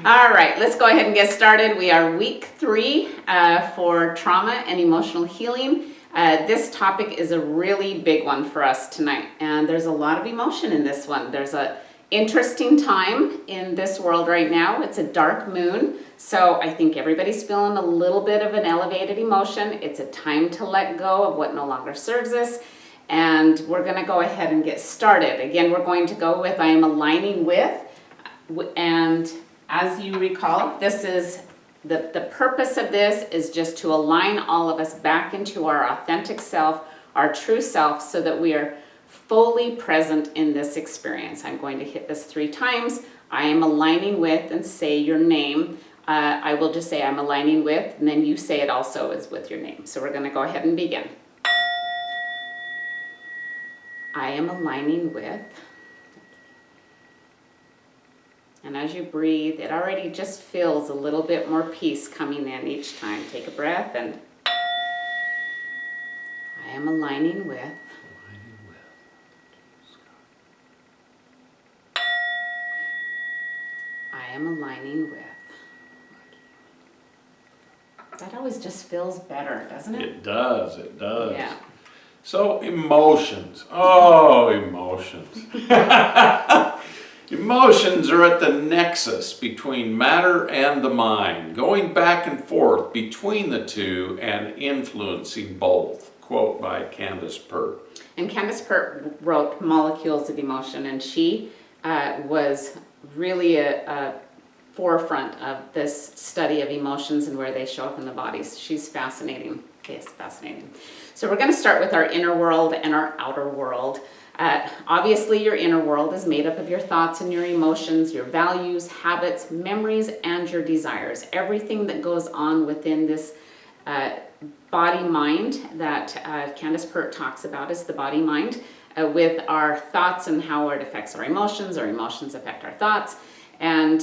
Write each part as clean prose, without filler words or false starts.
All right, let's go ahead and get started. We are week 3 for trauma and emotional healing. This topic is a really big one for us tonight, and there's a lot of emotion in this one. There's a interesting time in this world right now. It's a dark moon, so I think everybody's feeling a little bit of an elevated emotion. It's a time to let go of what no longer serves us, and we're going to go ahead and get started. Again, we're going to go with I am aligning with, and as you recall, this is the purpose of this is just to align all of us back into our authentic self, our true self, so that we are fully present in this experience. I'm going to hit this 3 times. I am aligning with, and say your name. I will just say I'm aligning with, and then you say it also as with your name. So we're going to go ahead and begin. I am aligning with. And as you breathe, it already just feels a little bit more peace coming in each time. Take a breath and I am aligning with. I am aligning with. That always just feels better, doesn't it? It does, it does. Yeah. So emotions. Oh, emotions. Emotions are at the nexus between matter and the mind, going back and forth between the two and influencing both. Quote by Candace Pert. And Candace Pert wrote Molecules of Emotion, and she was really a forefront of this study of emotions and where they show up in the bodies. She's fascinating. Yes, fascinating. So we're going to start with our inner world and our outer world. Obviously, your inner world is made up of your thoughts and your emotions, your values, habits, memories, and your desires. Everything that goes on within this body-mind that Candace Pert talks about is the body-mind, with our thoughts and how it affects our emotions affect our thoughts. And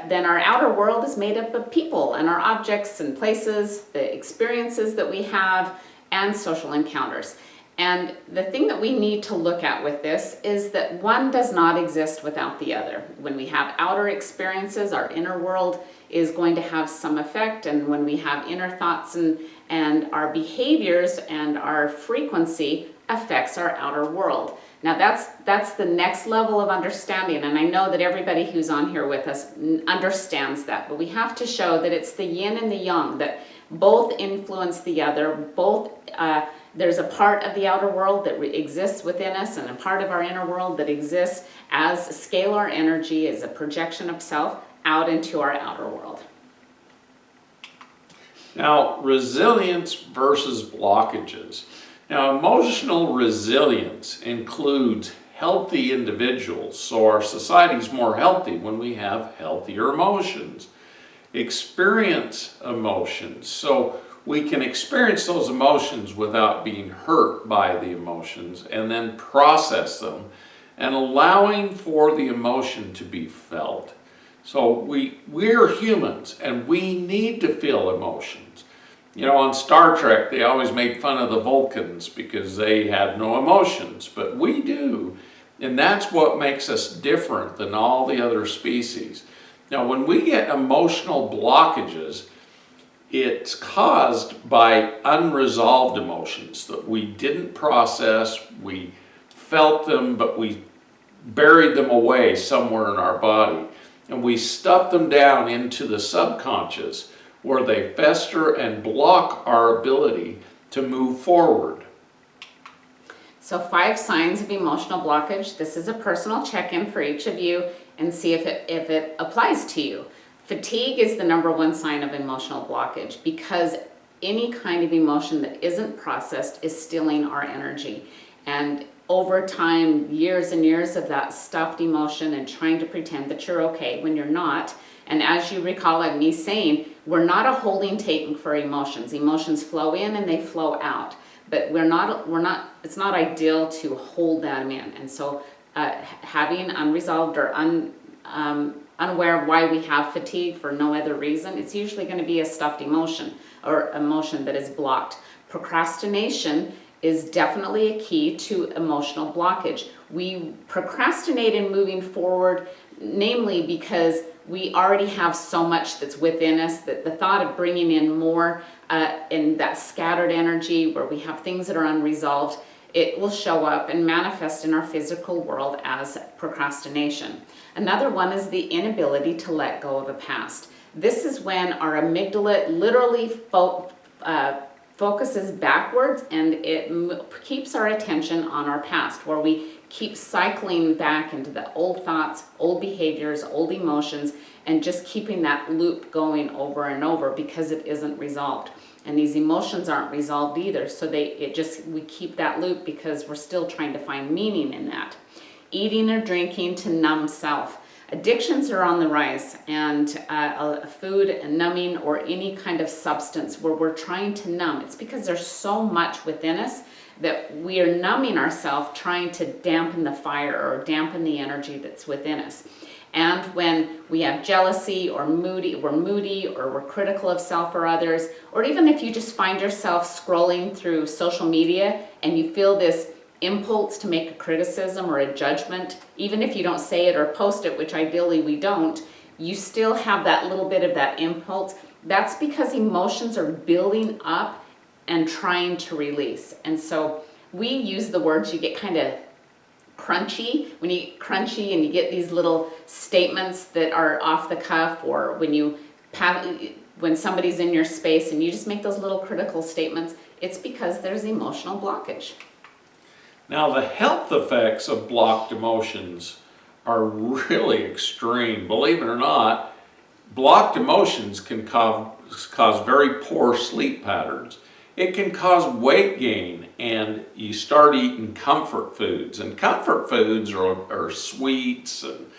then our outer world is made up of people and our objects and places, the experiences that we have, and social encounters. And the thing that we need to look at with this is that one does not exist without the other. When we have outer experiences, our inner world is going to have some effect, and when we have inner thoughts and our behaviors and our frequency affects our outer world. Now that's the next level of understanding, and I know that everybody who's on here with us understands that, but we have to show that it's the yin and the yang, that both influence the other, both there's a part of the outer world that exists within us and a part of our inner world that exists as scalar energy, as a projection of self out into our outer world. Now, resilience versus blockages. Now, emotional resilience includes healthy individuals, so our society is more healthy when we have healthier emotions. Experience emotions, so we can experience those emotions without being hurt by the emotions, and then process them and allowing for the emotion to be felt. So we're humans and we need to feel emotions. You know, on Star Trek they always made fun of the Vulcans because they had no emotions, but we do, and that's what makes us different than all the other species. Now when we get emotional blockages, it's caused by unresolved emotions that we didn't process, we felt them, but we buried them away somewhere in our body. And we stuffed them down into the subconscious where they fester and block our ability to move forward. So 5 signs of emotional blockage. This is a personal check-in for each of you and see if it applies to you. Fatigue is the #1 sign of emotional blockage because any kind of emotion that isn't processed is stealing our energy. And over time, years and years of that stuffed emotion and trying to pretend that you're okay when you're not. And as you recall of me saying, we're not a holding tank for emotions. Emotions flow in and they flow out. But it's not ideal to hold them in. And so having unresolved or unaware of why we have fatigue for no other reason, it's usually going to be a stuffed emotion or emotion that is blocked. Procrastination is definitely a key to emotional blockage. We procrastinate in moving forward, namely because we already have so much that's within us that the thought of bringing in more in that scattered energy where we have things that are unresolved, it will show up and manifest in our physical world as procrastination. Another one is the inability to let go of a past. This is when our amygdala literally focuses backwards, and it keeps our attention on our past, where we keep cycling back into the old thoughts, old behaviors, old emotions, and just keeping that loop going over and over because it isn't resolved. And these emotions aren't resolved either, so we keep that loop because we're still trying to find meaning in that. Eating or drinking to numb self. Addictions are on the rise, and food, numbing, or any kind of substance where we're trying to numb. It's because there's so much within us that we are numbing ourselves, trying to dampen the fire or dampen the energy that's within us. And when we have jealousy or we're moody or we're critical of self or others, or even if you just find yourself scrolling through social media and you feel this impulse to make a criticism or a judgment, even if you don't say it or post it, which ideally we don't, you still have that little bit of that impulse. That's because emotions are building up and trying to release. And so we use the words, you get kind of crunchy, when you get crunchy and you get these little statements that are off the cuff, or when somebody's in your space and you just make those little critical statements, it's because there's emotional blockage. Now, the health effects of blocked emotions are really extreme. Believe it or not, blocked emotions can cause very poor sleep patterns. It can cause weight gain, and you start eating comfort foods. And comfort foods are sweets and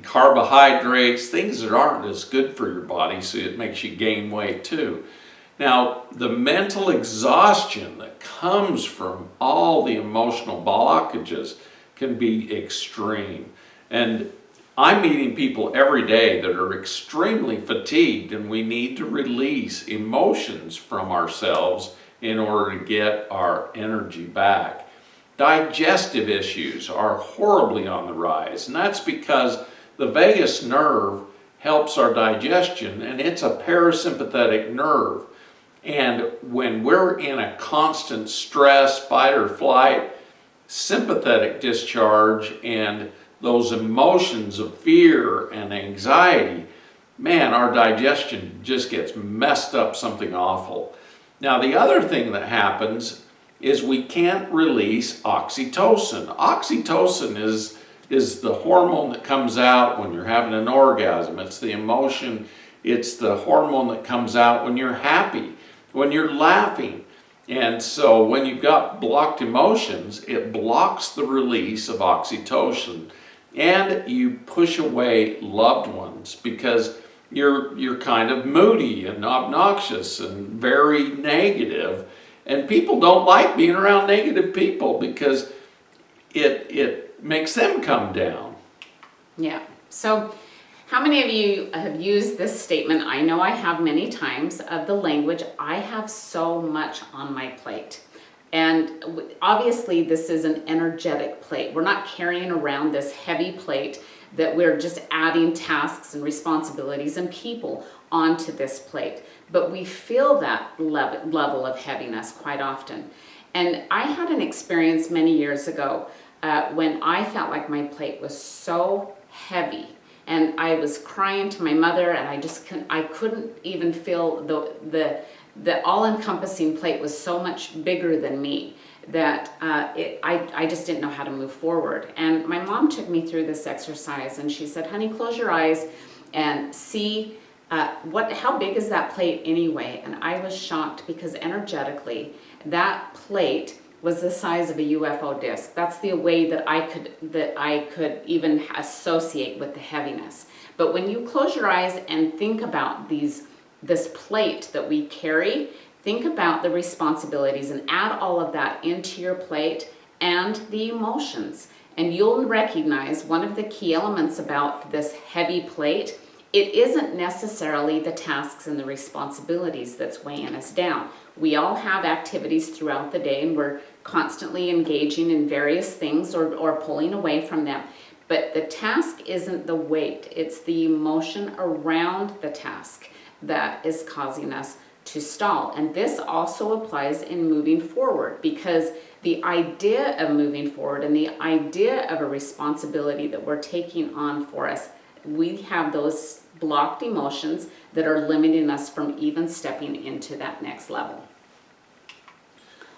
carbohydrates, things that aren't as good for your body, so it makes you gain weight too. Now, the mental exhaustion that comes from all the emotional blockages can be extreme. And I'm meeting people every day that are extremely fatigued, and we need to release emotions from ourselves in order to get our energy back. Digestive issues are horribly on the rise, and that's because the vagus nerve helps our digestion, and it's a parasympathetic nerve. And when we're in a constant stress, fight or flight, sympathetic discharge and those emotions of fear and anxiety, man, our digestion just gets messed up, something awful. Now, the other thing that happens is we can't release oxytocin. Oxytocin is the hormone that comes out when you're having an orgasm. It's the emotion, it's the hormone that comes out when you're happy, when you're laughing. And so when you've got blocked emotions, it blocks the release of oxytocin. And you push away loved ones because you're kind of moody and obnoxious and very negative. And people don't like being around negative people because it makes them come down. Yeah. So how many of you have used this statement? I know I have many times, of the language, I have so much on my plate. And obviously this is an energetic plate. We're not carrying around this heavy plate that we're just adding tasks and responsibilities and people onto this plate. But we feel that level of heaviness quite often. And I had an experience many years ago when I felt like my plate was so heavy. And I was crying to my mother, and I couldn't even feel the all-encompassing plate was so much bigger than me that I just didn't know how to move forward. And my mom took me through this exercise, and she said, honey, close your eyes and see how big is that plate anyway? And I was shocked because energetically that plate was the size of a UFO disc. That's the way that I could even associate with the heaviness. But when you close your eyes and think about this plate that we carry, think about the responsibilities and add all of that into your plate and the emotions. And you'll recognize one of the key elements about this heavy plate. It isn't necessarily the tasks and the responsibilities that's weighing us down. We all have activities throughout the day, and we're constantly engaging in various things or pulling away from them. But the task isn't the weight, it's the emotion around the task that is causing us to stall. And this also applies in moving forward, because the idea of moving forward and the idea of a responsibility that we're taking on for us, we have those blocked emotions that are limiting us from even stepping into that next level.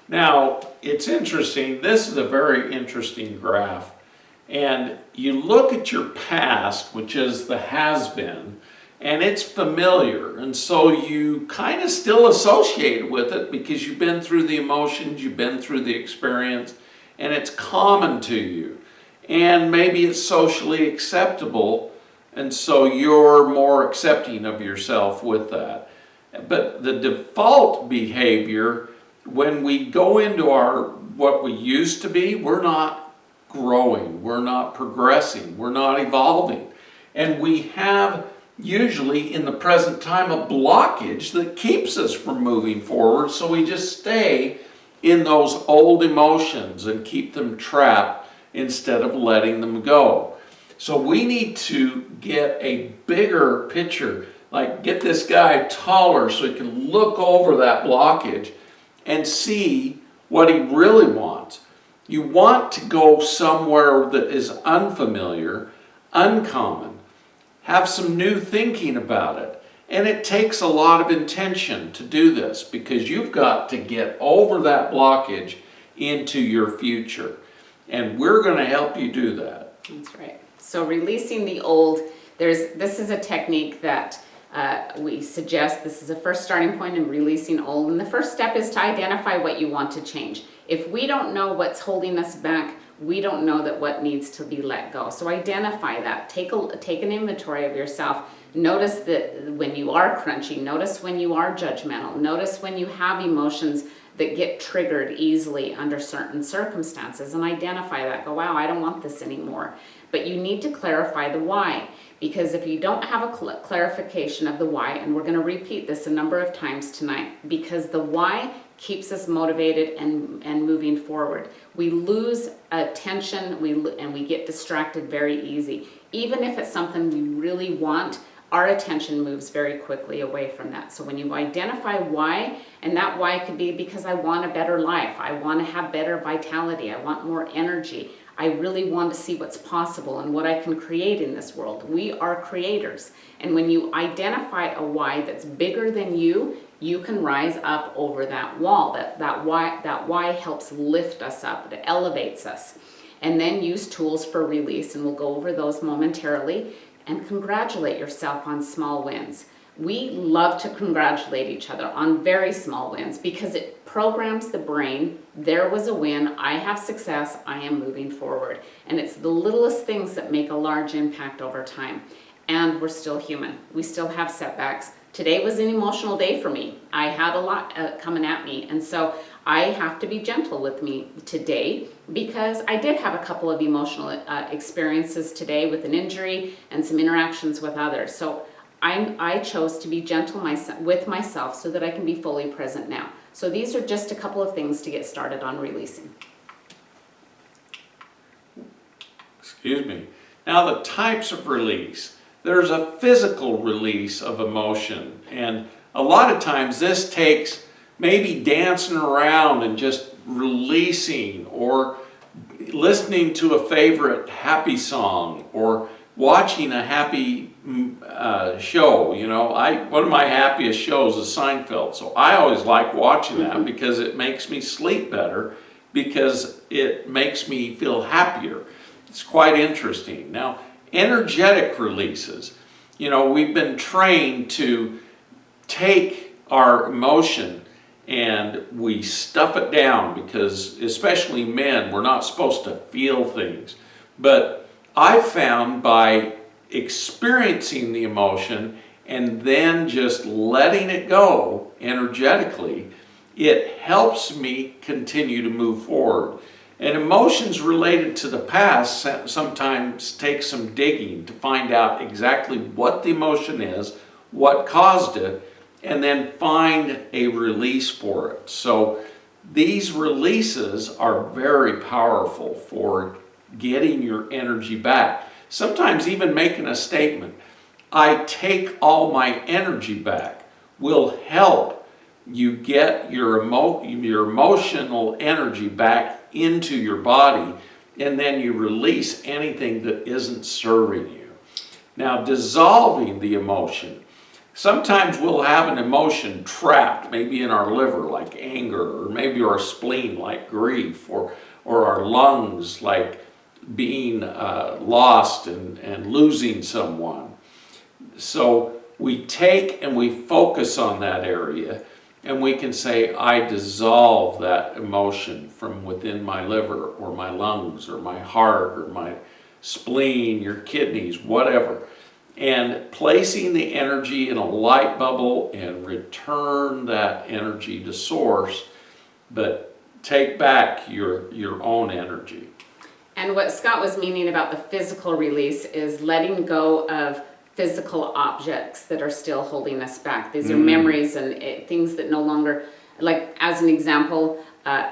Now, it's interesting. This is a very interesting graph. And you look at your past, which is the has-been, and it's familiar. And so you kind of still associate with it because you've been through the emotions, you've been through the experience, and it's common to you. And maybe it's socially acceptable, and so you're more accepting of yourself with that. But the default behavior, when we go into what we used to be, we're not growing, we're not progressing, we're not evolving. And we have usually in the present time a blockage that keeps us from moving forward, so we just stay in those old emotions and keep them trapped instead of letting them go. So we need to get a bigger picture, like get this guy taller so he can look over that blockage and see what he really wants. You want to go somewhere that is unfamiliar, uncommon, have some new thinking about it. And it takes a lot of intention to do this, because you've got to get over that blockage into your future. And we're going to help you do that. That's right. So releasing the old, this is a technique that we suggest. This is a first starting point in releasing old. And the first step is to identify what you want to change. If we don't know what's holding us back, we don't know that what needs to be let go. So identify that. Take an inventory of yourself. Notice that when you are crunchy, notice when you are judgmental, notice when you have emotions that get triggered easily under certain circumstances, and identify that. Go, wow, I don't want this anymore. But you need to clarify the why, because if you don't have a clarification of the why, and we're going to repeat this a number of times tonight, because the why keeps us motivated and moving forward. We lose attention and we get distracted very easy. Even if it's something we really want, our attention moves very quickly away from that. So when you identify why, and that why could be because I want a better life, I want to have better vitality, I want more energy, I really want to see what's possible and what I can create in this world. We are creators. And when you identify a why that's bigger than you, you can rise up over that wall. That why helps lift us up, it elevates us. And then use tools for release, and we'll go over those momentarily. And congratulate yourself on small wins. We love to congratulate each other on very small wins because it programs the brain. There was a win, I have success, I am moving forward. And it's the littlest things that make a large impact over time. And we're still human. We still have setbacks. Today was an emotional day for me. I had a lot coming at me. And so I have to be gentle with me today, because I did have a couple of emotional experiences today with an injury and some interactions with others. So I chose to be gentle with myself so that I can be fully present now. So these are just a couple of things to get started on releasing. Excuse me. Now, the types of release. There's a physical release of emotion, and a lot of times this takes maybe dancing around and just releasing, or listening to a favorite happy song, or watching a happy show. You know, one of my happiest shows is Seinfeld, so I always like watching that because it makes me sleep better, because it makes me feel happier. It's quite interesting. Now, energetic releases. You know, we've been trained to take our emotion and we stuff it down, because especially men, we're not supposed to feel things. But I've found by experiencing the emotion and then just letting it go energetically, it helps me continue to move forward. And emotions related to the past sometimes take some digging to find out exactly what the emotion is, what caused it, and then find a release for it. So these releases are very powerful for getting your energy back. Sometimes even making a statement, I take all my energy back, will help you get your emotional energy back into your body, and then you release anything that isn't serving you. Now, dissolving the emotion. Sometimes we'll have an emotion trapped, maybe in our liver, like anger, or maybe our spleen, like grief, or our lungs, like being lost and losing someone. So we take and we focus on that area, and we can say, I dissolve that emotion from within my liver, or my lungs, or my heart, or my spleen, your kidneys, whatever. And placing the energy in a light bubble and return that energy to source, but take back your own energy. And what Scott was meaning about the physical release is letting go of physical objects that are still holding us back. These are memories and things that no longer, like as an example,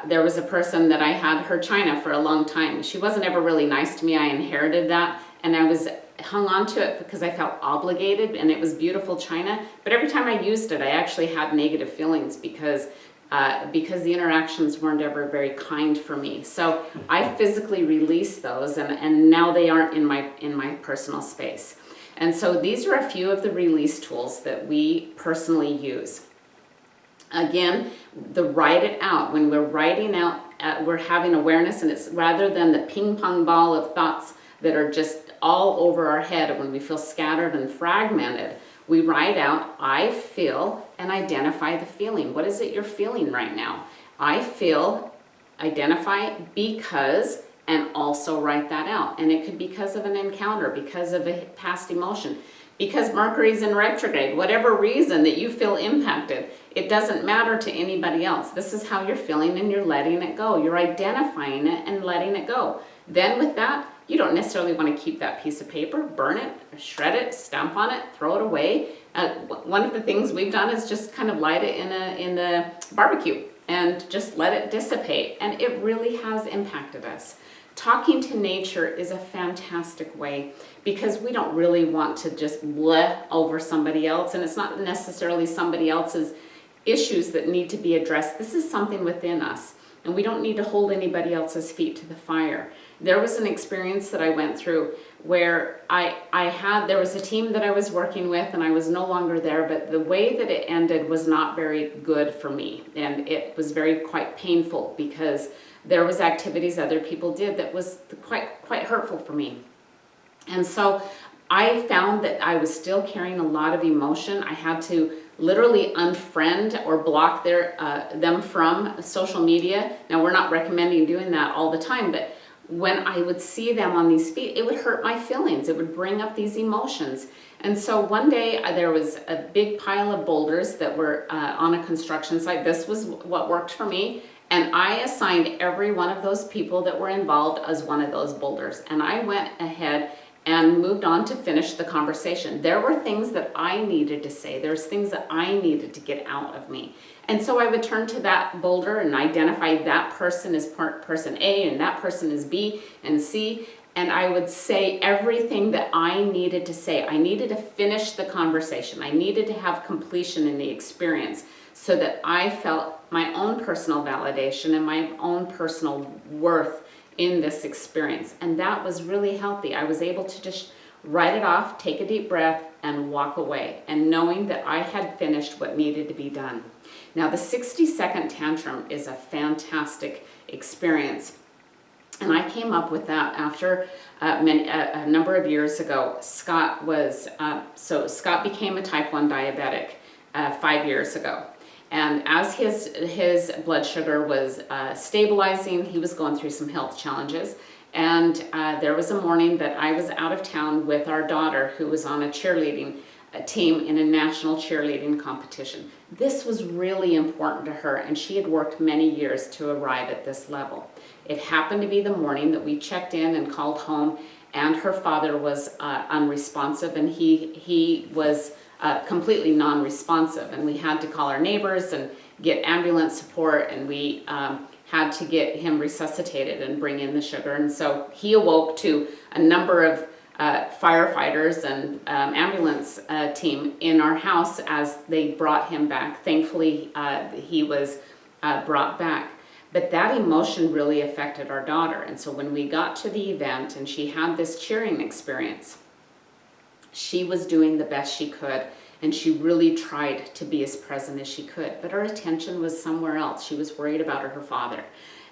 there was a person that I had her china for a long time. She wasn't ever really nice to me. I inherited that, and I was hung on to it because I felt obligated, and it was beautiful china. But every time I used it, I actually had negative feelings because the interactions weren't ever very kind for me. So I physically released those, and now they aren't in my personal space. And so these are a few of the release tools that we personally use. Again, the write it out. When we're writing out, we're having awareness, and it's rather than the ping pong ball of thoughts that are just all over our head when we feel scattered and fragmented. We write out, I feel, and identify the feeling. What is it you're feeling right now? I feel, identify because, and also write that out. And it could be because of an encounter, because of a past emotion, because Mercury's in retrograde, whatever reason that you feel impacted. It doesn't matter to anybody else. This is how you're feeling, and you're letting it go. You're identifying it and letting it go. Then with that, you don't necessarily want to keep that piece of paper, burn it, shred it, stamp on it, throw it away. One of the things we've done is just kind of light it in the barbecue and just let it dissipate. And it really has impacted us. Talking to nature is a fantastic way, because we don't really want to just bleh over somebody else, and it's not necessarily somebody else's issues that need to be addressed. This is something within us, and we don't need to hold anybody else's feet to the fire. There was an experience that I went through where there was a team that I was working with, and I was no longer there, but the way that it ended was not very good for me, and it was quite painful, because there was activities other people did that was quite hurtful for me. And so I found that I was still carrying a lot of emotion. I had to literally unfriend or block them from social media. Now, we're not recommending doing that all the time, but when I would see them on these feet, it would hurt my feelings. It would bring up these emotions. And so one day there was a big pile of boulders that were on a construction site. This was what worked for me. And I assigned every one of those people that were involved as one of those boulders. And I went ahead and moved on to finish the conversation. There were things that I needed to say. There's things that I needed to get out of me. And so I would turn to that boulder and identify that person as person A, and that person as B and C. And I would say everything that I needed to say. I needed to finish the conversation. I needed to have completion in the experience, so that I felt my own personal validation and my own personal worth in this experience. And that was really healthy. I was able to just write it off, take a deep breath, and walk away, and knowing that I had finished what needed to be done. Now, the 60-second tantrum is a fantastic experience. And I came up with that after a number of years ago. Scott became a type 1 diabetic 5 years ago. And as his blood sugar was stabilizing, he was going through some health challenges. And there was a morning that I was out of town with our daughter, who was on a cheerleading team in a national cheerleading competition. This was really important to her, and she had worked many years to arrive at this level. It happened to be the morning that we checked in and called home, and her father was unresponsive, and he was completely non-responsive, and we had to call our neighbors and get ambulance support, and we had to get him resuscitated and bring in the sugar. And so he awoke to a number of firefighters and ambulance team in our house as they brought him back. Thankfully, he was brought back. But that emotion really affected our daughter. And so when we got to the event and she had this cheering experience, she was doing the best she could, and she really tried to be as present as she could. But her attention was somewhere else. She was worried about her father.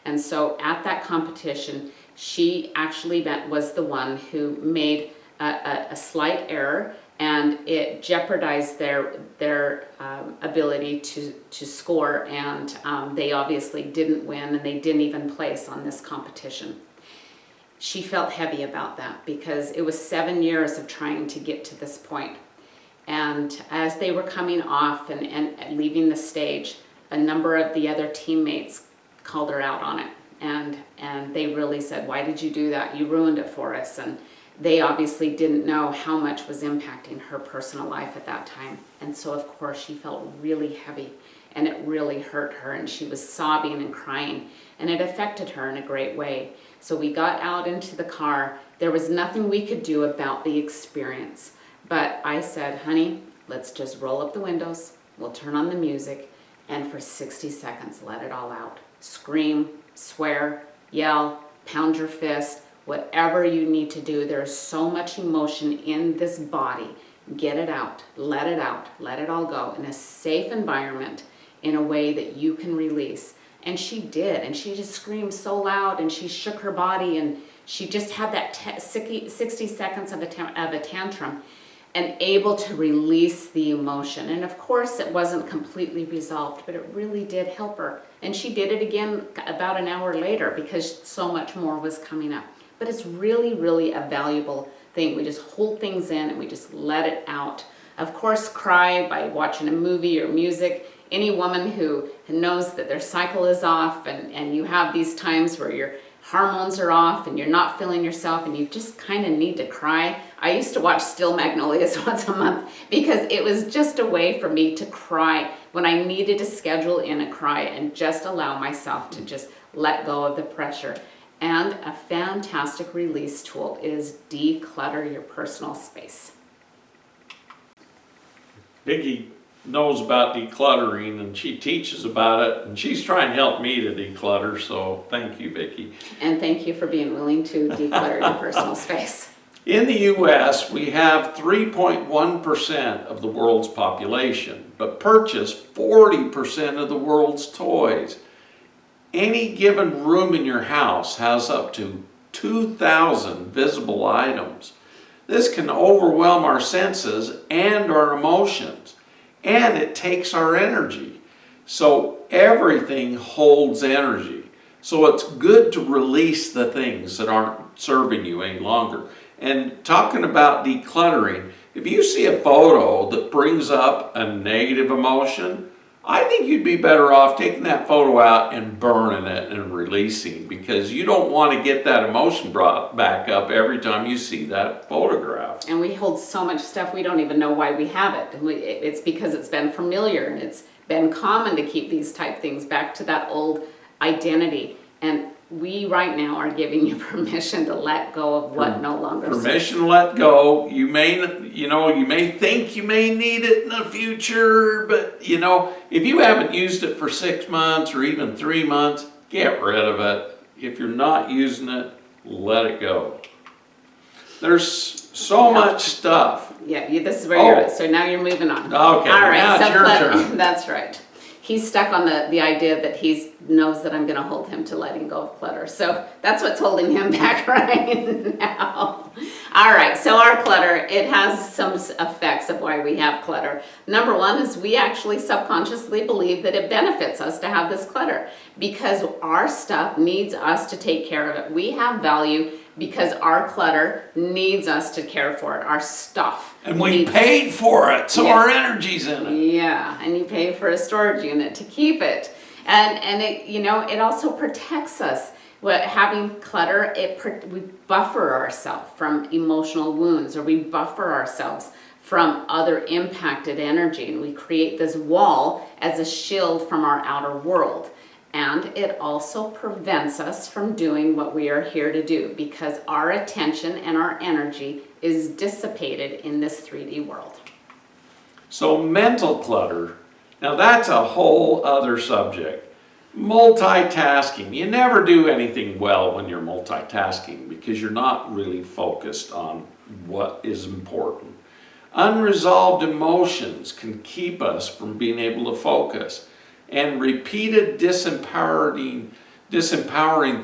And so at that competition, she actually was the one who made a slight error, and it jeopardized their ability to score, and they obviously didn't win, and they didn't even place on this competition. She felt heavy about that because it was 7 years of trying to get to this point. And as they were coming off and leaving the stage, a number of the other teammates called her out on it. And they really said, "Why did you do that? You ruined it for us." And they obviously didn't know how much was impacting her personal life at that time. And so, of course, she felt really heavy, and it really hurt her, and she was sobbing and crying, and it affected her in a great way. So we got out into the car. There was nothing we could do about the experience. But I said, "Honey, let's just roll up the windows. We'll turn on the music, and for 60 seconds, let it all out. Scream, swear, yell, pound your fist, whatever you need to do. There's so much emotion in this body. Get it out, let it all go in a safe environment in a way that you can release." And she did, and she just screamed so loud, and she shook her body, and she just had that 60 seconds of a tantrum, and able to release the emotion. And of course, it wasn't completely resolved, but it really did help her. And she did it again about an hour later because so much more was coming up. But it's really, really a valuable thing. We just hold things in and we just let it out. Of course, cry by watching a movie or music. Any woman who knows that their cycle is off and you have these times where your hormones are off and you're not feeling yourself and you just kind of need to cry. I used to watch Still Magnolias once a month because it was just a way for me to cry when I needed to schedule in a cry and just allow myself to just let go of the pressure. And a fantastic release tool is declutter your personal space. Vicki knows about decluttering, and she teaches about it, and she's trying to help me to declutter, so thank you, Vicki. And thank you for being willing to declutter your personal space. In the U.S., we have 3.1% of the world's population, but purchase 40% of the world's toys. Any given room in your house has up to 2,000 visible items. This can overwhelm our senses and our emotions, and it takes our energy. So everything holds energy. So it's good to release the things that aren't serving you any longer. And talking about decluttering, if you see a photo that brings up a negative emotion, I think you'd be better off taking that photo out and burning it and releasing, because you don't want to get that emotion brought back up every time you see that photograph. And we hold so much stuff we don't even know why we have it. It's because it's been familiar and it's been common to keep these type things back to that old identity. And we right now are giving you permission to let go of what no longer serves. Permission to let go. You may think you may need it in the future, but if you haven't used it for 6 months or even 3 months, get rid of it. If you're not using it, let it go. There's so much stuff. Yeah, this is where you're at. So now you're moving on. Okay, all right, now it's your turn. That's right. He's stuck on the idea that he knows that I'm going to hold him to letting go of clutter. So that's what's holding him back right now. All right, so our clutter, it has some effects of why we have clutter. Number one is we actually subconsciously believe that it benefits us to have this clutter because our stuff needs us to take care of it. We have value because our clutter needs us to care for it, our stuff. And we paid for it, so our energy's in it. Yeah, and you pay for a storage unit to keep it. And it, it also protects us. Having clutter, we buffer ourselves from emotional wounds, or we buffer ourselves from other impacted energy, and we create this wall as a shield from our outer world. And it also prevents us from doing what we are here to do, because our attention and our energy is dissipated in this 3D world. So mental clutter, now that's a whole other subject. Multitasking, you never do anything well when you're multitasking because you're not really focused on what is important. Unresolved emotions can keep us from being able to focus. And repeated disempowering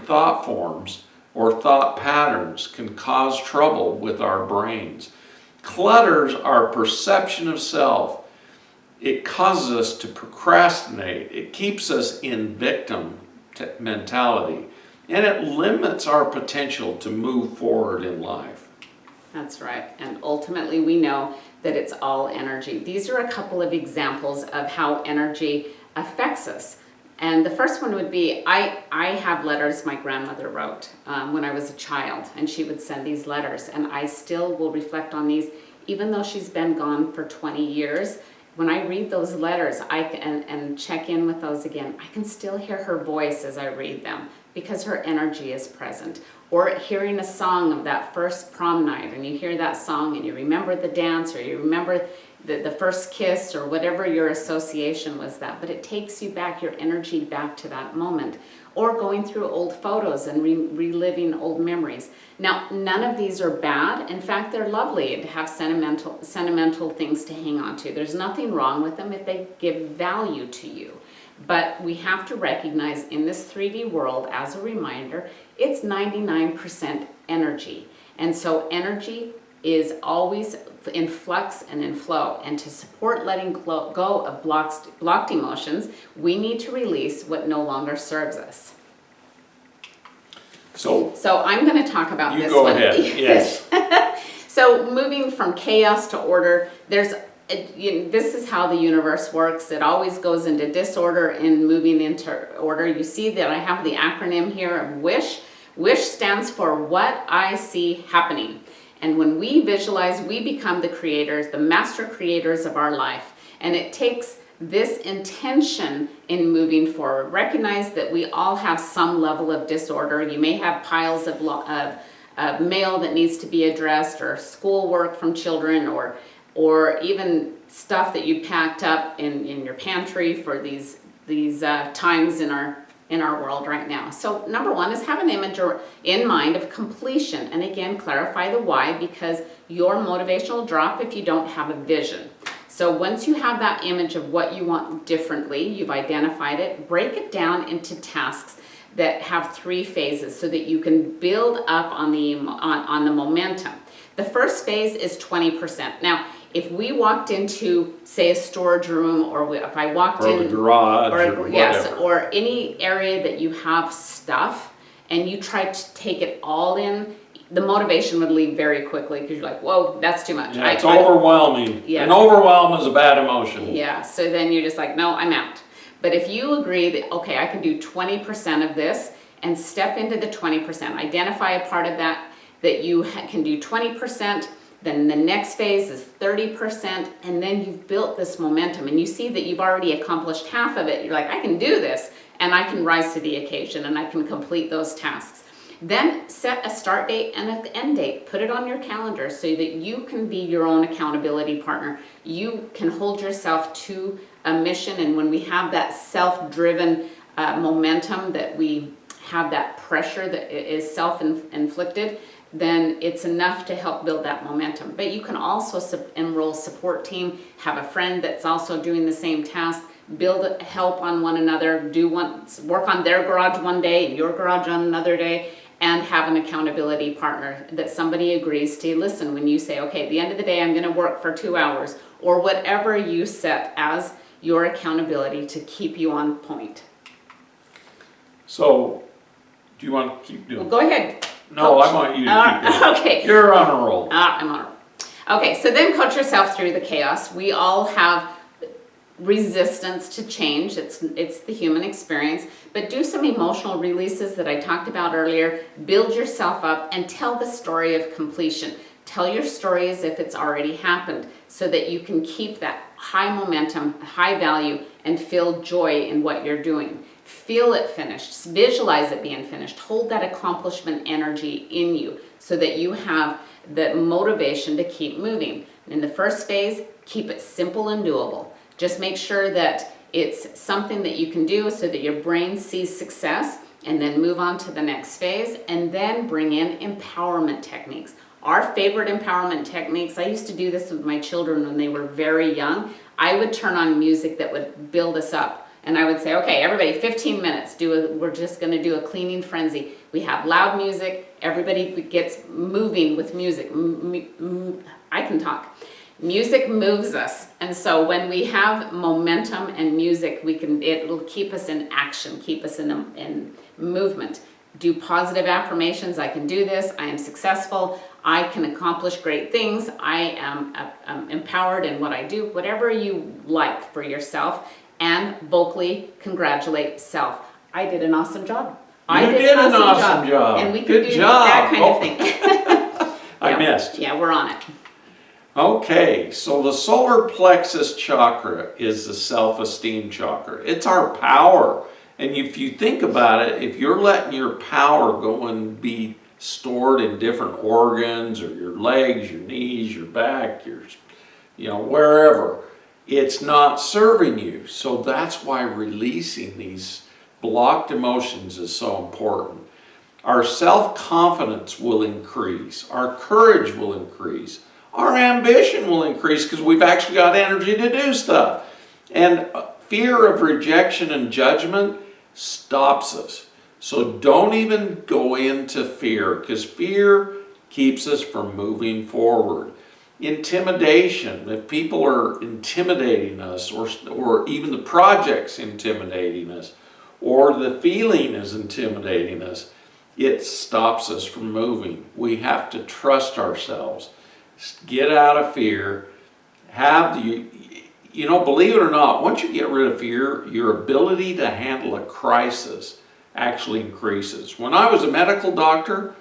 thought forms or thought patterns can cause trouble with our brains. Clutters our perception of self. It causes us to procrastinate. It keeps us in victim mentality. And it limits our potential to move forward in life. That's right. And ultimately, we know that it's all energy. These are a couple of examples of how energy affects us. And the first one would be, I have letters my grandmother wrote when I was a child, and she would send these letters, and I still will reflect on these, even though she's been gone for 20 years. When I read those letters and check in with those again, I can still hear her voice as I read them because her energy is present. Or hearing a song of that first prom night, and you hear that song and you remember the dance, or you remember the first kiss, or whatever your association was that, but it takes you back, your energy back to that moment. Or going through old photos and reliving old memories. Now, none of these are bad. In fact, they're lovely to have sentimental things to hang on to. There's nothing wrong with them if they give value to you. But we have to recognize in this 3D world, as a reminder, it's 99% energy. And so energy is always in flux and in flow. And to support letting go of blocked emotions, we need to release what no longer serves us. So I'm going to talk about this one. You go ahead, yes. So moving from chaos to order, this is how the universe works. It always goes into disorder and moving into order. You see that I have the acronym here of WISH. WISH stands for what I see happening. And when we visualize, we become the creators, the master creators of our life. And it takes this intention in moving forward. Recognize that we all have some level of disorder. You may have piles of mail that needs to be addressed, or schoolwork from children, or even stuff that you packed up in your pantry for these times in our world right now. So number one is have an image in mind of completion. And again, clarify the why, because your motivation will drop if you don't have a vision. So once you have that image of what you want differently, you've identified it, break it down into tasks that have 3 phases so that you can build up on the momentum. The first phase is 20%. Now, if we walked into, say, a storage room, or if I walked in the garage, or whatever. Or any area that you have stuff, and you try to take it all in, the motivation would leave very quickly, because you're like, whoa, that's too much. Yeah, it's overwhelming. Yeah. And overwhelm is a bad emotion. Yeah, so then you're just like, no, I'm out. But if you agree that, okay, I can do 20% of this, and step into the 20%, identify a part of that you can do 20%, then the next phase is 30%, and then you've built this momentum, and you see that you've already accomplished half of it. You're like, I can do this, and I can rise to the occasion, and I can complete those tasks. Then set a start date and an end date. Put it on your calendar so that you can be your own accountability partner. You can hold yourself to a mission, and when we have that self-driven momentum, that we have that pressure that is self-inflicted, then it's enough to help build that momentum. But you can also enroll support team, have a friend that's also doing the same task, build help on one another, work on their garage one day and your garage on another day, and have an accountability partner that somebody agrees to listen when you say, okay, at the end of the day, I'm going to work for 2 hours, or whatever you set as your accountability to keep you on point. So, do you want to keep doing? Well, go ahead. No, Coach. I want you to keep going. Okay. You're on a roll. I'm on a roll. Okay, so then coach yourself through the chaos. We all have resistance to change. It's the human experience. But do some emotional releases that I talked about earlier. Build yourself up and tell the story of completion. Tell your story as if it's already happened, so that you can keep that high momentum, high value, and feel joy in what you're doing. Feel it finished, visualize it being finished, hold that accomplishment energy in you so that you have the motivation to keep moving. In the first phase, keep it simple and doable. Just make sure that it's something that you can do so that your brain sees success, and then move on to the next phase, and then bring in empowerment techniques. Our favorite empowerment techniques, I used to do this with my children when they were very young. I would turn on music that would build us up. And I would say, okay, everybody, 15 minutes, we're just gonna do a cleaning frenzy. We have loud music, everybody gets moving with music. I can talk. Music moves us. And so when we have momentum and music, it'll keep us in action, keep us in movement. Do positive affirmations, I can do this, I am successful, I can accomplish great things, I am empowered in what I do, whatever you like for yourself. And vocally congratulate self. I did an awesome job. You did an awesome job. And we can Good do job. that kind of thing. I missed. Yeah, we're on it. Okay, so the solar plexus chakra is the self-esteem chakra. It's our power. And if you think about it, if you're letting your power go and be stored in different organs, or your legs, your knees, your back, wherever, it's not serving you. So that's why releasing these blocked emotions is so important. Our self-confidence will increase. Our courage will increase. Our ambition will increase because we've actually got energy to do stuff. And fear of rejection and judgment stops us. So don't even go into fear, because fear keeps us from moving forward. Intimidation, if people are intimidating us, or even the project's intimidating us, or the feeling is intimidating us, it stops us from moving. We have to trust ourselves. Get out of fear. Believe it or not, once you get rid of fear, your ability to handle a crisis actually increases. When I was a medical doctor,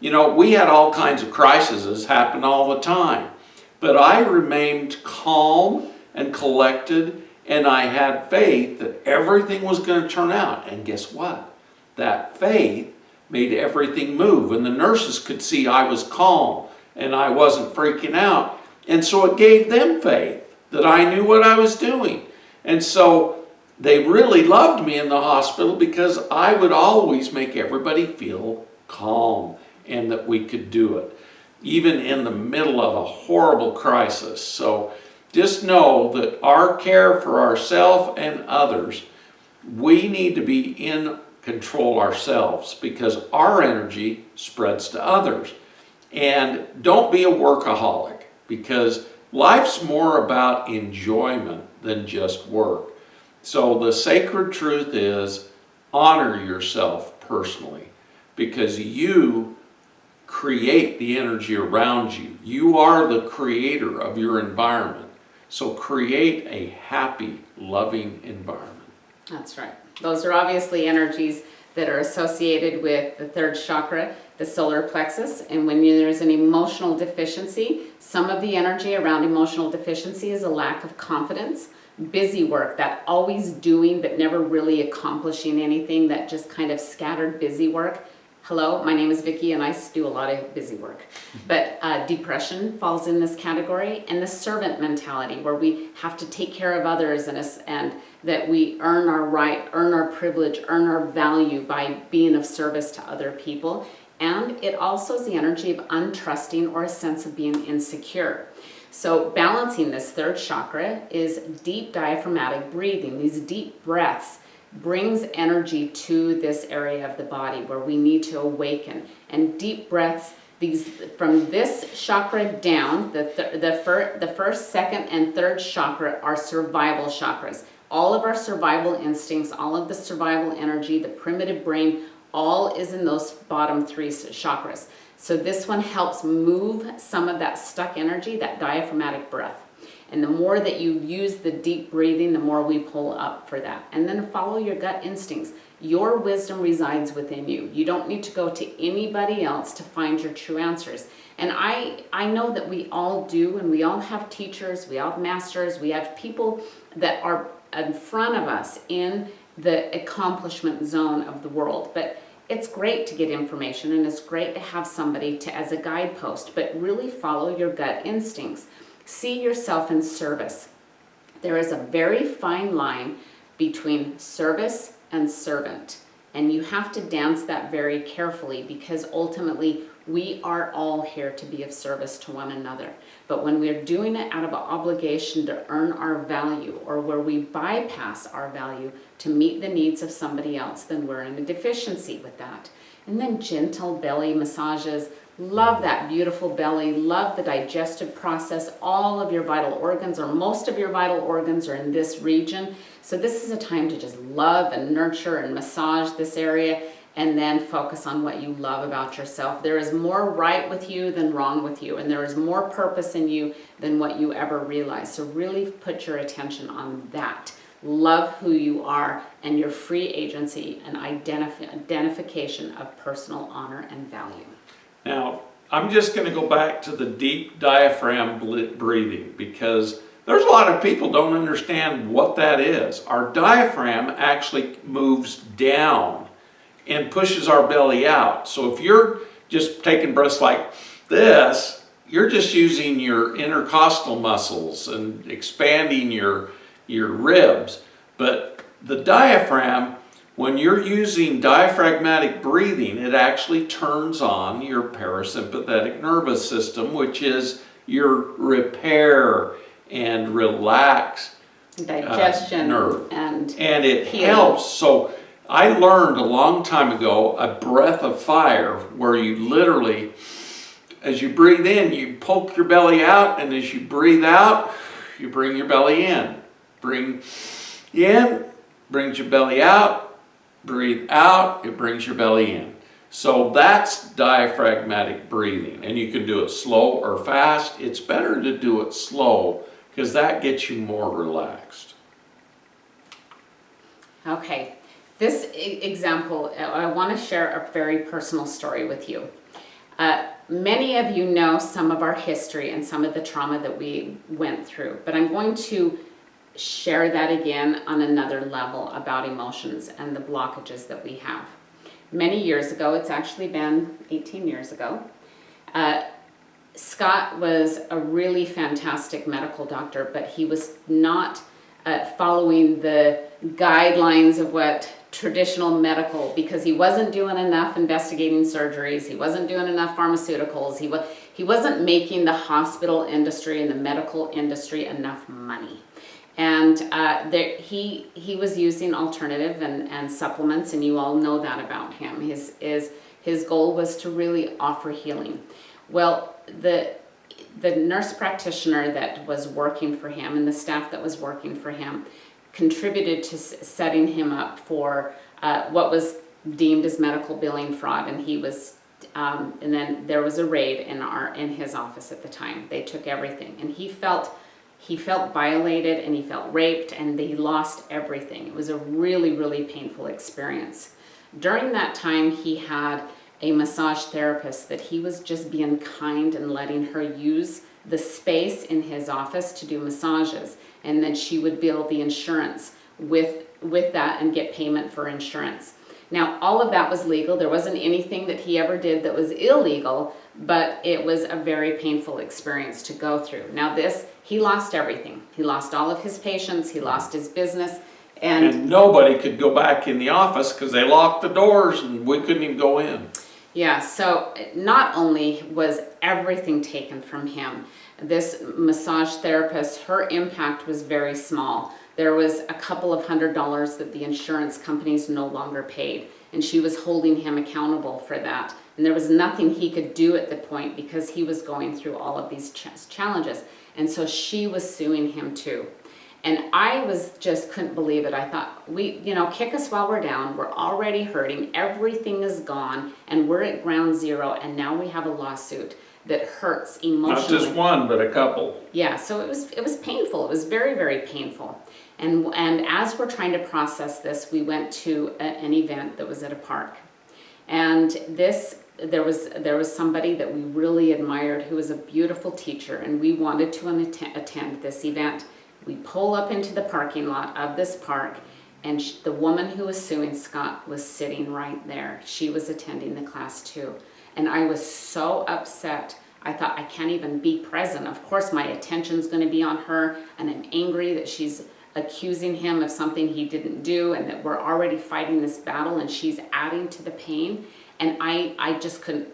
we had all kinds of crises happen all the time. But I remained calm and collected, and I had faith that everything was going to turn out. And guess what? That faith made everything move. And the nurses could see I was calm and I wasn't freaking out. And so it gave them faith that I knew what I was doing. And so they really loved me in the hospital because I would always make everybody feel calm and that we could do it, even in the middle of a horrible crisis. So just know that our care for ourselves and others, we need to be in control ourselves, because our energy spreads to others. And don't be a workaholic, because life's more about enjoyment than just work. So the sacred truth is, honor yourself personally, because you create the energy around you. You are the creator of your environment. So create a happy, loving environment. That's right. Those are obviously energies that are associated with the third chakra, the solar plexus. And when there's an emotional deficiency, some of the energy around emotional deficiency is a lack of confidence, busy work, that always doing but never really accomplishing anything, that just kind of scattered busy work. Hello, my name is Vicki and I do a lot of busy work. But depression falls in this category, and the servant mentality, where we have to take care of others and that we earn our right, earn our privilege, earn our value by being of service to other people. And it also is the energy of untrusting or a sense of being insecure. So balancing this third chakra is deep diaphragmatic breathing. These deep breaths brings energy to this area of the body where we need to awaken. And deep breaths, these from this chakra down, the first, second, and third chakra are survival chakras. All of our survival instincts, all of the survival energy, the primitive brain, all is in those bottom three chakras. So this one helps move some of that stuck energy, that diaphragmatic breath. And the more that you use the deep breathing, the more we pull up for that. And then follow your gut instincts. Your wisdom resides within you. You don't need to go to anybody else to find your true answers. And I know that we all do, and we all have teachers, we all have masters, we have people that are in front of us in the accomplishment zone of the world. But it's great to get information, and it's great to have somebody to as a guidepost, but really follow your gut instincts. See yourself in service. There is a very fine line between service and servant, and you have to dance that very carefully, because ultimately we are all here to be of service to one another. But when we're doing it out of an obligation to earn our value, or where we bypass our value to meet the needs of somebody else, then we're in a deficiency with that. And then gentle belly massages. Love that beautiful belly, love the digestive process. All of your vital organs, or most of your vital organs, are in this region. So this is a time to just love and nurture and massage this area, and then focus on what you love about yourself. There is more right with you than wrong with you, and there is more purpose in you than what you ever realize. So really put your attention on that. Love who you are and your free agency and identification of personal honor and value. Now, I'm just going to go back to the deep diaphragm breathing, because there's a lot of people don't understand what that is. Our diaphragm actually moves down and pushes our belly out. So if you're just taking breaths like this, you're just using your intercostal muscles and expanding your ribs. But the diaphragm, when you're using diaphragmatic breathing, it actually turns on your parasympathetic nervous system, which is your repair and relax Digestion nerve. and it healing. helps. So I learned a long time ago a breath of fire, where you literally, as you breathe in, you poke your belly out, and as you breathe out, you bring your belly in. Bring in, brings your belly out. Breathe out, it brings your belly in. So that's diaphragmatic breathing, and you can do it slow or fast. It's better to do it slow, because that gets you more relaxed. Okay, this example, I want to share a very personal story with you. Many of you know some of our history and some of the trauma that we went through, but I'm going to share that again on another level about emotions and the blockages that we have. Many years ago, it's actually been 18 years ago, Scott was a really fantastic medical doctor, but he was not following the guidelines of what traditional medical, because he wasn't doing enough investigating surgeries, he wasn't doing enough pharmaceuticals, he wasn't making the hospital industry and the medical industry enough money. And he was using alternative and supplements, and you all know that about him. His goal was to really offer healing. Well, the nurse practitioner that was working for him and the staff that was working for him contributed to setting him up for what was deemed as medical billing fraud, and he was and then there was a raid in his office at the time. They took everything, and he felt violated, and he felt raped, and he lost everything. It was a really, really painful experience. During that time, he had a massage therapist that he was just being kind and letting her use the space in his office to do massages, and then she would bill the insurance with that and get payment for insurance. Now, all of that was legal. There wasn't anything that he ever did that was illegal, but it was a very painful experience to go through. Now he lost everything. He lost all of his patients, he lost his business, and nobody could go back in the office because they locked the doors and we couldn't even go in. Yeah, so not only was everything taken from him, this massage therapist, her impact was very small. There was a couple of $100s that the insurance companies no longer paid, and she was holding him accountable for that. And there was nothing he could do at the point because he was going through all of these challenges. And so she was suing him too. And I couldn't believe it. I thought, kick us while we're down. We're already hurting. Everything is gone, and we're at ground zero, and now we have a lawsuit that hurts emotionally. Not just one, but a couple. Yeah, so it was painful. It was very, very painful. And as we're trying to process this, we went to an event that was at a park. And there was somebody that we really admired who was a beautiful teacher, and we wanted to attend this event. We pull up into the parking lot of this park, And the woman who was suing Scott was sitting right there. She was attending the class too. And I was so upset. I thought, I can't even be present. Of course, my attention's going to be on her, and I'm angry that she's accusing him of something he didn't do, and that we're already fighting this battle, and she's adding to the pain. And I just couldn't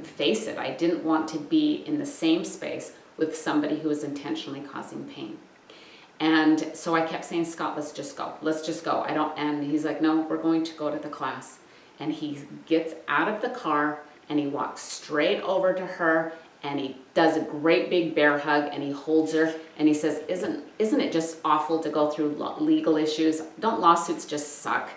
face it. I didn't want to be in the same space with somebody who was intentionally causing pain. And so I kept saying, Scott, let's just go. Let's just go. And he's like, no, we're going to go to the class. And he gets out of the car and he walks straight over to her and he does a great big bear hug and he holds her and he says, isn't it just awful to go through legal issues? Don't lawsuits just suck?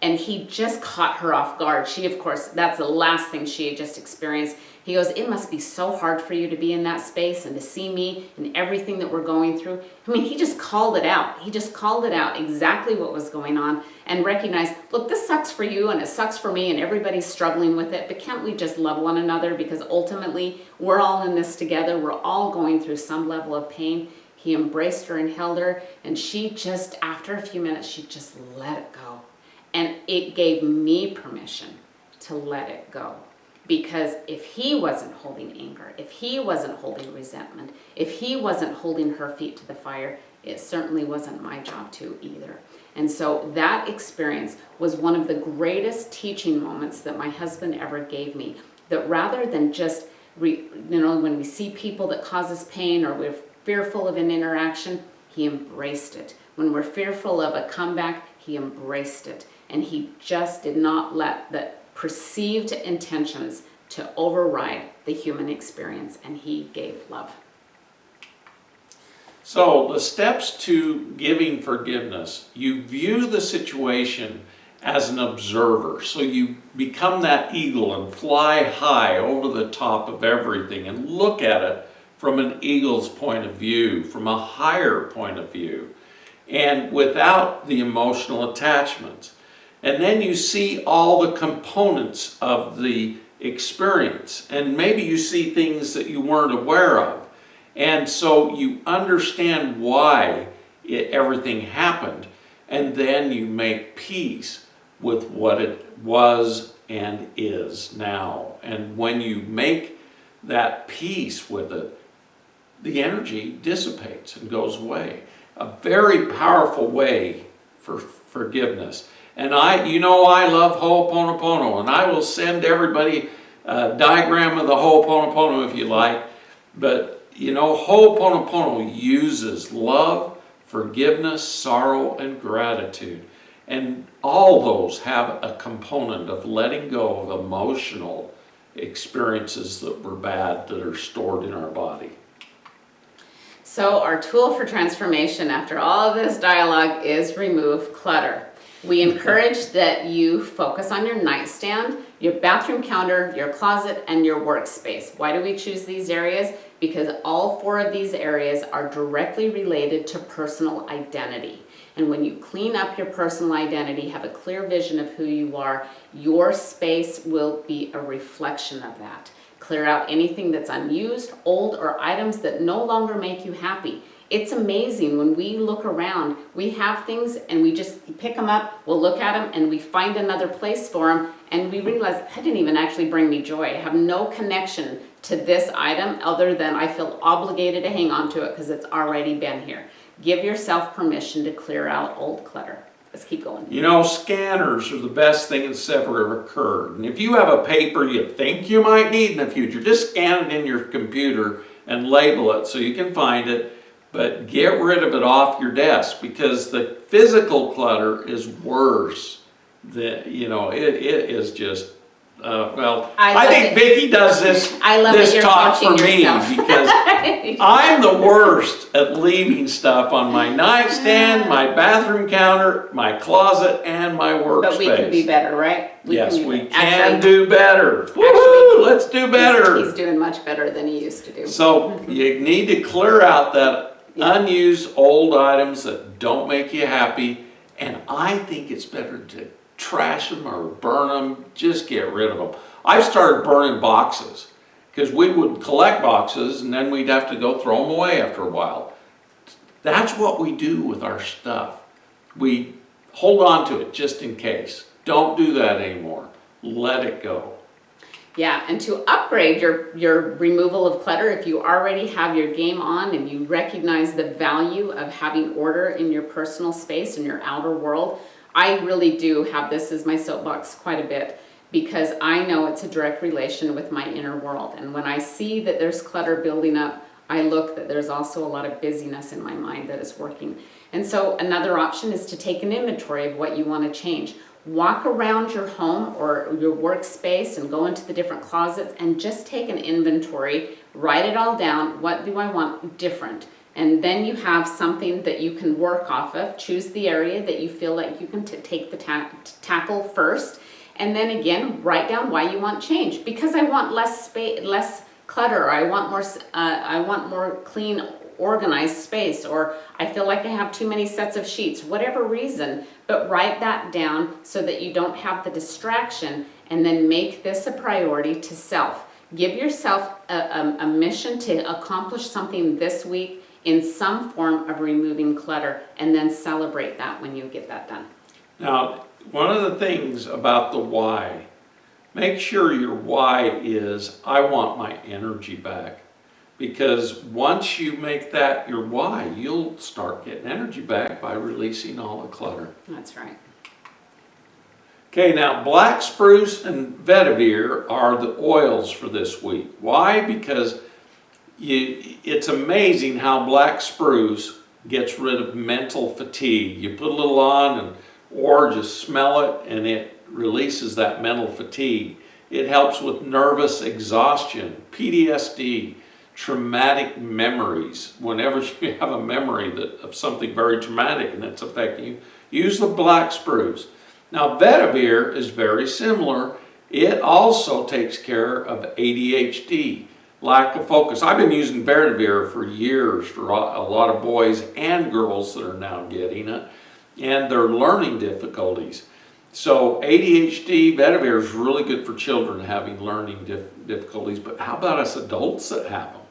And he just caught her off guard. She, of course, that's the last thing she had just experienced. He goes, it must be so hard for you to be in that space and to see me and everything that we're going through. I mean, he just called it out. He just called it out exactly what was going on and recognized, look, this sucks for you and it sucks for me and everybody's struggling with it, but can't we just love one another? Because ultimately, we're all in this together. We're all going through some level of pain. He embraced her and held her, and she just, after a few minutes, she just let it go. And it gave me permission to let it go. Because if he wasn't holding anger, if he wasn't holding resentment, if he wasn't holding her feet to the fire, it certainly wasn't my job to either. And so that experience was one of the greatest teaching moments that my husband ever gave me. That rather than just, when we see people that cause us pain or we're fearful of an interaction, he embraced it. When we're fearful of a comeback, he embraced it. And he just did not let the perceived intentions to override the human experience, and he gave love. So the steps to giving forgiveness, you view the situation as an observer. So you become that eagle and fly high over the top of everything and look at it from an eagle's point of view, from a higher point of view, and without the emotional attachments. And then you see all the components of the experience. And maybe you see things that you weren't aware of. And so you understand why everything happened. And then you make peace with what it was and is now. And when you make that peace with it, the energy dissipates and goes away. A very powerful way for forgiveness. And I love Ho'oponopono, and I will send everybody a diagram of the Ho'oponopono if you like. But, Ho'oponopono uses love, forgiveness, sorrow, and gratitude. And all those have a component of letting go of emotional experiences that were bad that are stored in our body. So our tool for transformation after all of this dialogue is remove clutter. We encourage that you focus on your nightstand, your bathroom counter, your closet, and your workspace. Why do we choose these areas? Because all 4 of these areas are directly related to personal identity. And when you clean up your personal identity, have a clear vision of who you are, your space will be a reflection of that. Clear out anything that's unused, old, or items that no longer make you happy. It's amazing when we look around, we have things and we just pick them up, we'll look at them and we find another place for them and we realize that didn't even actually bring me joy. I have no connection to this item other than I feel obligated to hang on to it because it's already been here. Give yourself permission to clear out old clutter. Let's keep going. Scanners are the best thing that's ever occurred. And if you have a paper you think you might need in the future, just scan it in your computer and label it so you can find it. But get rid of it off your desk because the physical clutter is worse. It is just, I think Vicki does this talk for me because I'm the worst at leaving stuff on my nightstand, my bathroom counter, my closet, and my workspace. But we can be better, right? We can do better. Woo-hoo, let's do better. He's doing much better than he used to do. So you need to clear out that unused old items that don't make you happy, and I think it's better to trash them or burn them, just get rid of them. I've started burning boxes because we would collect boxes and then we'd have to go throw them away after a while. That's what we do with our stuff. We hold on to it just in case. Don't do that anymore. Let it go. Yeah, and to upgrade your removal of clutter, if you already have your game on and you recognize the value of having order in your personal space and your outer world, I really do have this as my soapbox quite a bit, because I know it's a direct relation with my inner world. And when I see that there's clutter building up, I look that there's also a lot of busyness in my mind that is working. And so another option is to take an inventory of what you want to change. Walk around your home or your workspace and go into the different closets and just take an inventory, write it all down. What do I want different? And then you have something that you can work off of. Choose the area that you feel like you can take the tackle first. And then again, write down why you want change. Because I want less space, less clutter. I want more clean, organized space, or I feel like I have too many sets of sheets, whatever reason, but write that down so that you don't have the distraction, and then make this a priority to self. Give yourself a mission to accomplish something this week in some form of removing clutter, and then celebrate that when you get that done. Now, one of the things about the why, make sure your why is, I want my energy back. Because once you make that your why, you'll start getting energy back by releasing all the clutter. That's right. Okay, now black spruce and vetiver are the oils for this week. Why? Because it's amazing how black spruce gets rid of mental fatigue. You put a little on or just smell it and it releases that mental fatigue. It helps with nervous exhaustion, PTSD, traumatic memories. Whenever you have a memory of something very traumatic and it's affecting you, use the black spruce. Now vetiver is very similar. It also takes care of ADHD, lack of focus. I've been using vetiver for years for a lot of boys and girls that are now getting it, and their learning difficulties. So ADHD, vetiver is really good for children having learning difficulties, but how about us adults that have them?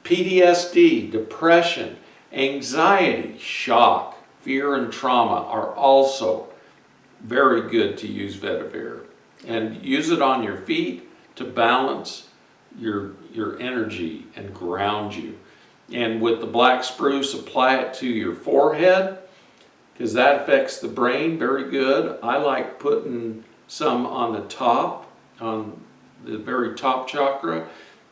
PTSD, depression, anxiety, shock, fear, and trauma are also very good to use vetiver. And use it on your feet to balance your energy and ground you. And with the black spruce, apply it to your forehead, because that affects the brain very good. I like putting some on the top, on the very top chakra,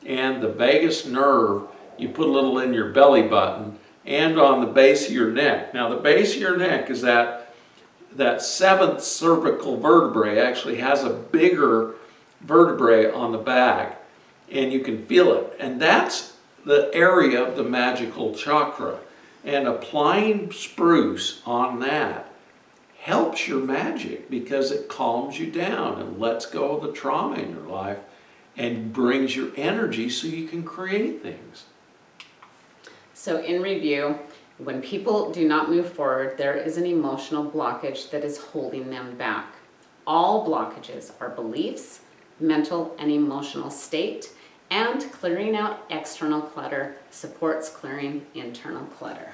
and the vagus nerve. You put a little in your belly button and on the base of your neck. Now the base of your neck is that seventh cervical vertebrae actually has a bigger vertebrae on the back, and you can feel it. And that's the area of the magical chakra. And applying spruce on that helps your magic, because it calms you down and lets go of the trauma in your life and brings your energy so you can create things. So in review, when people do not move forward, there is an emotional blockage that is holding them back. All blockages are beliefs, mental and emotional state, and clearing out external clutter supports clearing internal clutter.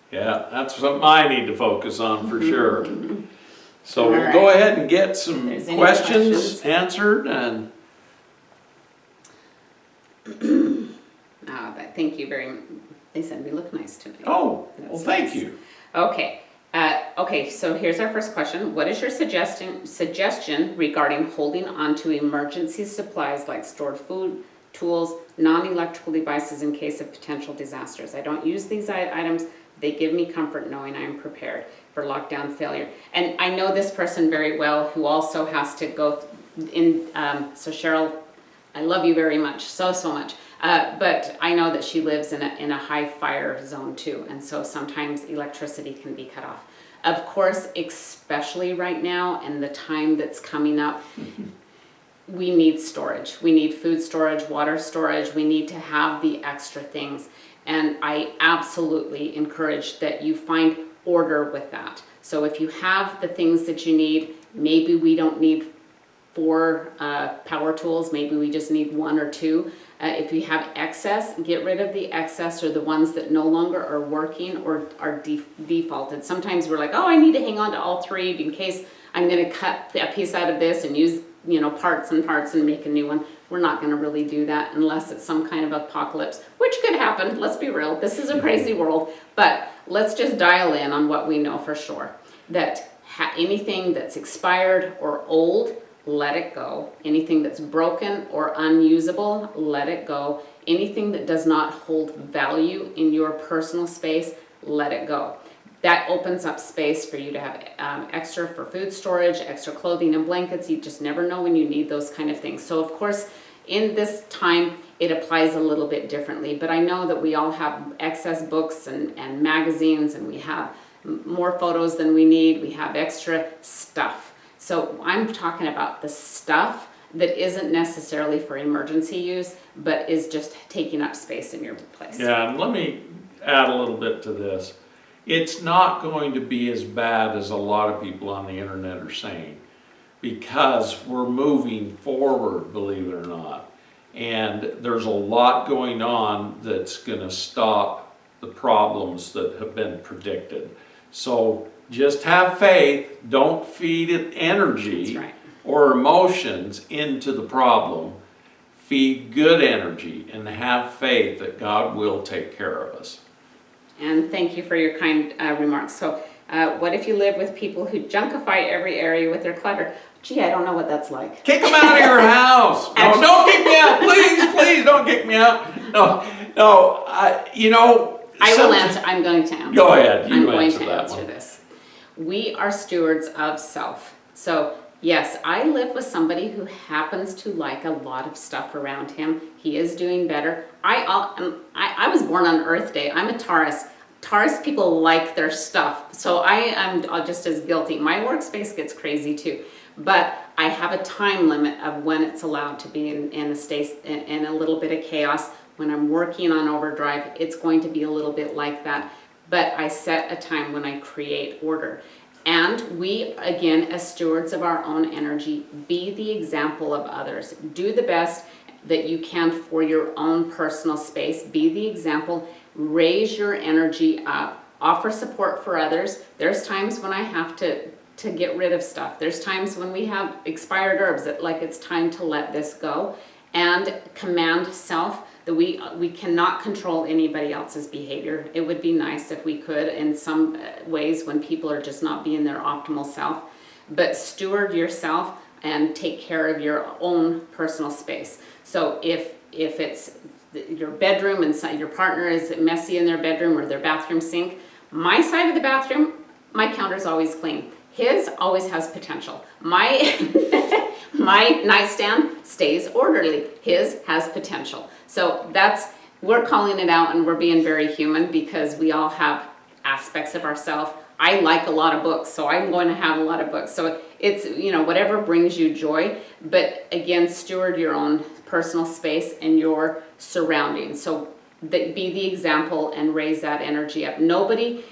Yeah, that's something I need to focus on for sure. So we'll go ahead and get some questions answered. And thank you very much. They said we look nice tonight. Oh, well, thank you. Okay. Okay, so here's our first question. What is your suggestion regarding holding on to emergency supplies like stored food, tools, non-electrical devices in case of potential disasters? I don't use these items. They give me comfort knowing I am prepared for lockdown failure. And I know this person very well, who also has to go in. So Cheryl, I love you very much, so much. But I know that she lives in a high fire zone too, and so sometimes electricity can be cut off. Of course, especially right now and the time that's coming up, we need storage. We need food storage, water storage. We need to have the extra things. And I absolutely encourage that you find order with that. So if you have the things that you need, maybe we don't need 4 power tools, maybe we just need 1 or 2. If you have excess, get rid of the excess or the ones that no longer are working or are defaulted. Sometimes we're like, oh, I need to hang on to all 3 in case I'm going to cut a piece out of this and use, parts and make a new one. We're not going to really do that unless it's some kind of apocalypse, which could happen. Let's be real. This is a crazy world, but let's just dial in on what we know for sure. That anything that's expired or old, let it go. Anything that's broken or unusable, let it go. Anything that does not hold value in your personal space, let it go. That opens up space for you to have extra for food storage, extra clothing and blankets. You just never know when you need those kind of things. So of course, in this time, it applies a little bit differently, but I know that we all have excess books and magazines, and we have more photos than we need. We have extra stuff. So I'm talking about the stuff that isn't necessarily for emergency use, but is just taking up space in your place. Yeah, and let me add a little bit to this. It's not going to be as bad as a lot of people on the internet are saying, because we're moving forward, believe it or not. And there's a lot going on that's going to stop the problems that have been predicted. So just have faith, don't feed it energy or emotions into the problem. Feed good energy and have faith that God will take care of us. And thank you for your kind remarks. So what if you live with people who junkify every area with their clutter? Gee, I don't know what that's like. Kick them out of your house. No, don't kick me out. Please don't kick me out. No, I will answer. I'm going to answer. Go ahead. I'm going to answer this. We are stewards of self. So yes, I live with somebody who happens to like a lot of stuff around him. He is doing better. I was born on Earth Day. I'm a Taurus. Taurus people like their stuff. So I am just as guilty. My workspace gets crazy too. But I have a time limit of when it's allowed to be in a state, in a little bit of chaos. When I'm working on overdrive, it's going to be a little bit like that. But I set a time when I create order. And we, again, as stewards of our own energy, be the example of others. Do the best that you can for your own personal space. Be the example. Raise your energy up. Offer support for others. There's times when I have to get rid of stuff. There's times when we have expired herbs that like it's time to let this go. And command self that we cannot control anybody else's behavior. It would be nice if we could in some ways when people are just not being their optimal self. But steward yourself and take care of your own personal space. So if it's your bedroom and your partner is messy in their bedroom or their bathroom sink, my side of the bathroom, my counter's always clean. His always has potential. My nightstand stays orderly. His has potential. So we're calling it out, and we're being very human because we all have aspects of ourselves. I like a lot of books, so I'm going to have a lot of books. So it's, whatever brings you joy, but again, steward your own personal space and your surroundings. So be the example and raise that energy up. Nobody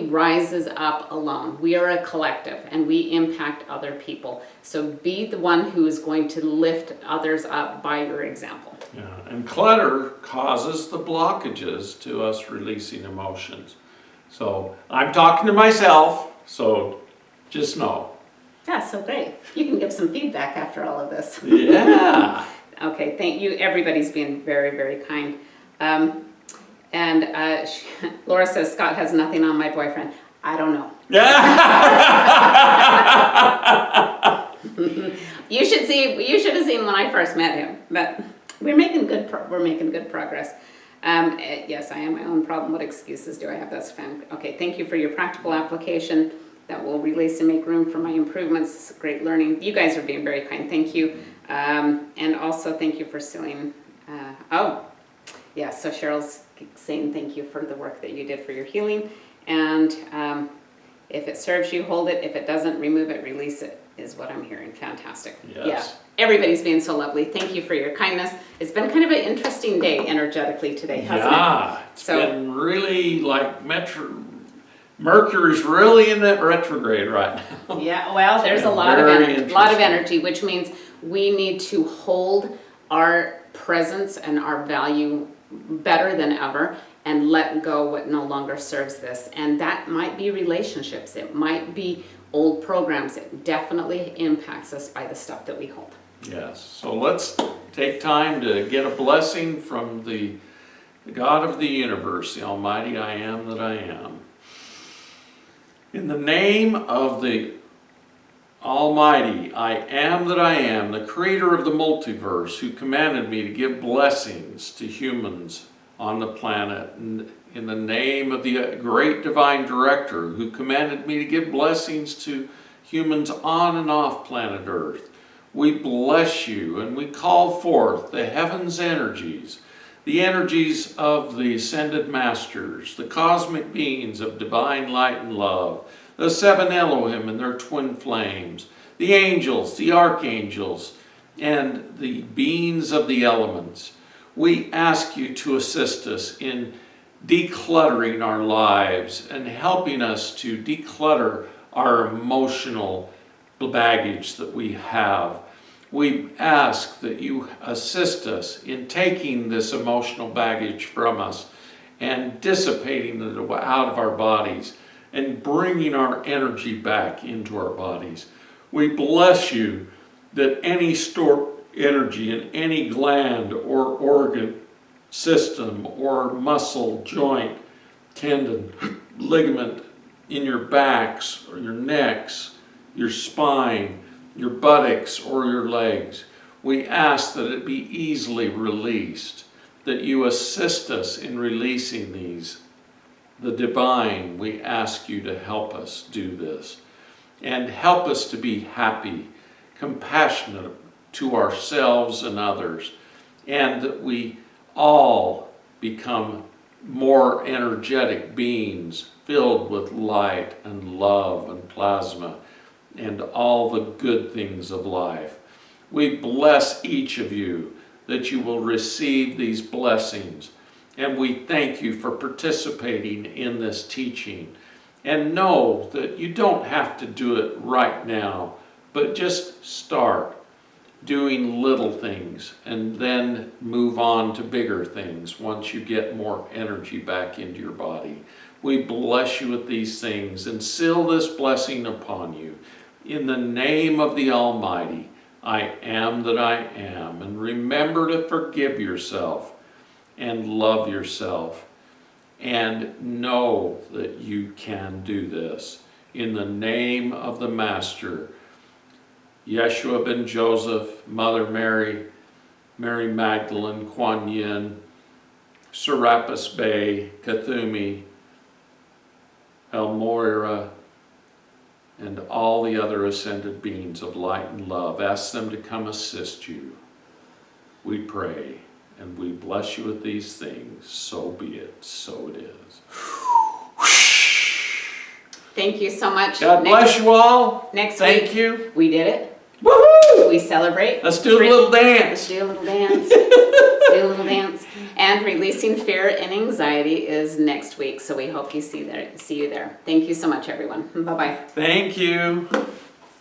rises up alone. We are a collective and we impact other people. So be the one who is going to lift others up by your example. Yeah, and clutter causes the blockages to us releasing emotions. So I'm talking to myself, so just know. Yeah, so great. You can give some feedback after all of this. Yeah. Okay, thank you. Everybody's been very, very kind. Laura says, Scott has nothing on my boyfriend. I don't know. You should have seen when I first met him, but we're making good progress. Yes, I am my own problem. What excuses do I have? That's fun. Okay, thank you for your practical application that will release and make room for my improvements. Great learning. You guys are being very kind. Thank you. And also thank you for sealing. So Cheryl's saying thank you for the work that you did for your healing. And if it serves you, hold it. If it doesn't, remove it, release it, is what I'm hearing. Fantastic. Yes. Yeah. Everybody's being so lovely. Thank you for your kindness. It's been kind of an interesting day energetically today, hasn't it? It's been really like Mercury's really in that retrograde right now. Yeah, well, there's a lot of energy, which means we need to hold our presence and our value better than ever and let go what no longer serves this. And that might be relationships, it might be old programs. It definitely impacts us by the stuff that we hold. Yes, so let's take time to get a blessing from the God of the universe, the Almighty I Am that I Am. In the name of the Almighty I Am that I Am, the creator of the multiverse, who commanded me to give blessings to humans on the planet, and in the name of the great divine director, who commanded me to give blessings to humans on and off planet Earth, we bless you and we call forth the heavens energies, the energies of the ascended masters, the cosmic beings of divine light and love, the seven Elohim and their twin flames, the angels, the archangels, and the beings of the elements. We ask you to assist us in decluttering our lives and helping us to declutter our emotional baggage that we have. We ask that you assist us in taking this emotional baggage from us and dissipating it out of our bodies and bringing our energy back into our bodies. We bless you that any stored energy in any gland or organ system or muscle, joint, tendon, ligament in your backs or your necks, your spine, your buttocks or your legs, we ask that it be easily released, that you assist us in releasing these. The divine, we ask you to help us do this and help us to be happy, compassionate to ourselves and others, and that we all become more energetic beings filled with light and love and plasma and all the good things of life. We bless each of you that you will receive these blessings, and we thank you for participating in this teaching. And know that you don't have to do it right now, but just start doing little things and then move on to bigger things once you get more energy back into your body. We bless you with these things and seal this blessing upon you. In the name of the Almighty, I am that I am. And remember to forgive yourself and love yourself and know that you can do this. In the name of the Master, Yeshua ben Joseph, Mother Mary, Mary Magdalene, Kuan Yin, Serapis Bey, Kathumi, El Moira, and all the other ascended beings of light and love. Ask them to come assist you. We pray and we bless you with these things. So be it. So it is. Thank you so much. God bless you all. Next Thank week, you. We did it. Woohoo! We celebrate. Let's do a little dance. Let's do a little dance. Let's do a little dance. And releasing fear and anxiety is next week. So we hope you see you there. Thank you so much, everyone. Bye-bye. Thank you.